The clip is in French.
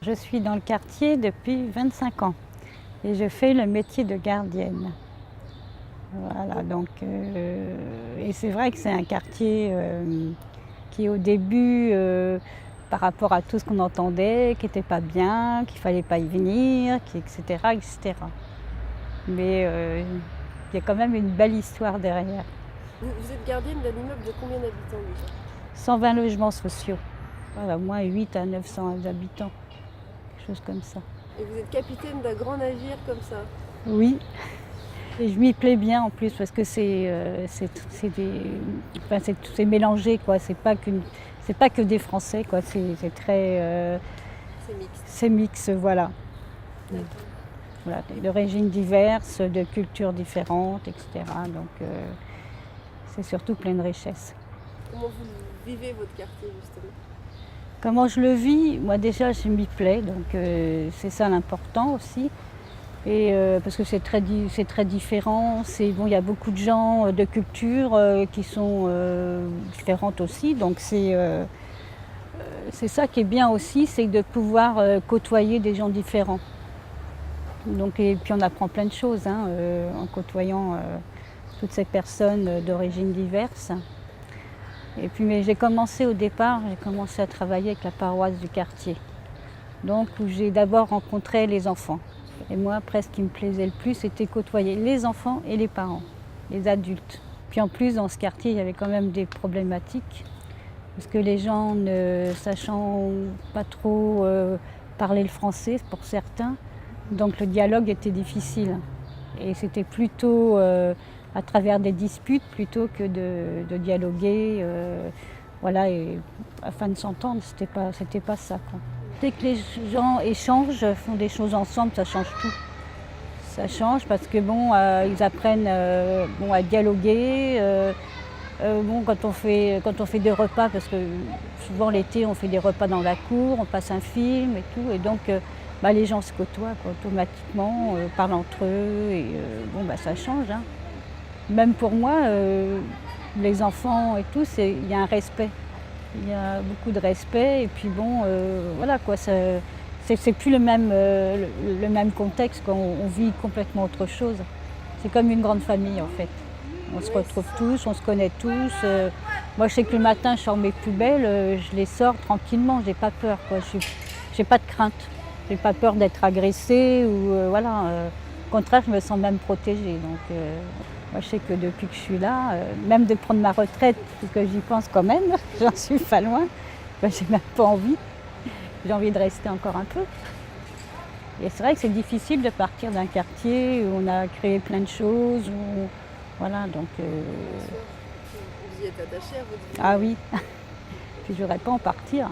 Je suis dans le quartier depuis 25 ans et je fais le métier de gardienne. Voilà, donc, et c'est vrai que c'est un quartier qui au début, par rapport à tout ce qu'on entendait, qui n'était pas bien, qu'il ne fallait pas y venir, etc., etc. Mais il y a quand même une belle histoire derrière. Vous êtes gardienne d'un immeuble de combien d'habitants déjà? 120 logements sociaux, voilà, au moins 8 à 900 habitants, quelque chose comme ça. Et vous êtes capitaine d'un grand navire comme ça? Oui, et je m'y plais bien en plus parce que c'est mélangé, quoi. C'est pas que des Français, quoi. C'est très, C'est mixte. c'est mix, voilà. D'accord. Voilà, d'origines diverses, de cultures différentes, etc. Donc c'est surtout plein de richesses. Comment vous vivez votre quartier justement? Comment je le vis? Moi déjà je m'y plais, donc c'est ça l'important aussi. Et parce que c'est très différent. Bon, il y a beaucoup de gens de cultures qui sont différentes aussi. Donc c'est ça qui est bien aussi, c'est de pouvoir côtoyer des gens différents. Donc, et puis on apprend plein de choses en côtoyant toutes ces personnes d'origines diverses. Et puis mais j'ai commencé à travailler avec la paroisse du quartier. Donc où j'ai d'abord rencontré les enfants. Et moi, après, ce qui me plaisait le plus, c'était côtoyer les enfants et les parents, les adultes. Puis en plus, dans ce quartier, il y avait quand même des problématiques, parce que les gens ne sachant pas trop parler le français pour certains, donc le dialogue était difficile. Et c'était plutôt à travers des disputes plutôt que de dialoguer. Voilà, et afin de s'entendre, c'était pas ça, quoi. Dès que les gens échangent, font des choses ensemble, ça change tout. Ça change parce que bon, ils apprennent à dialoguer. Bon, quand on fait des repas, parce que souvent l'été on fait des repas dans la cour, on passe un film et tout, et donc les gens se côtoient, quoi, automatiquement, parlent entre eux, et ça change. Même pour moi, les enfants et tout, il y a un respect. Il y a beaucoup de respect, et puis bon, voilà quoi, c'est plus le même contexte, quoi. On vit complètement autre chose. C'est comme une grande famille en fait. On se retrouve tous, on se connaît tous. Moi je sais que le matin je sors mes poubelles, je les sors tranquillement, j'ai pas peur, quoi. J'ai pas de crainte, j'ai pas peur d'être agressée ou voilà. Au contraire, je me sens même protégée. Donc moi, je sais que depuis que je suis là, même de prendre ma retraite, parce que j'y pense quand même, j'en suis pas loin, j'ai même pas envie. J'ai envie de rester encore un peu. Et c'est vrai que c'est difficile de partir d'un quartier où on a créé plein de choses. Voilà, donc. Vous y êtes attaché à votre vie? Ah oui, puis je voudrais pas en partir.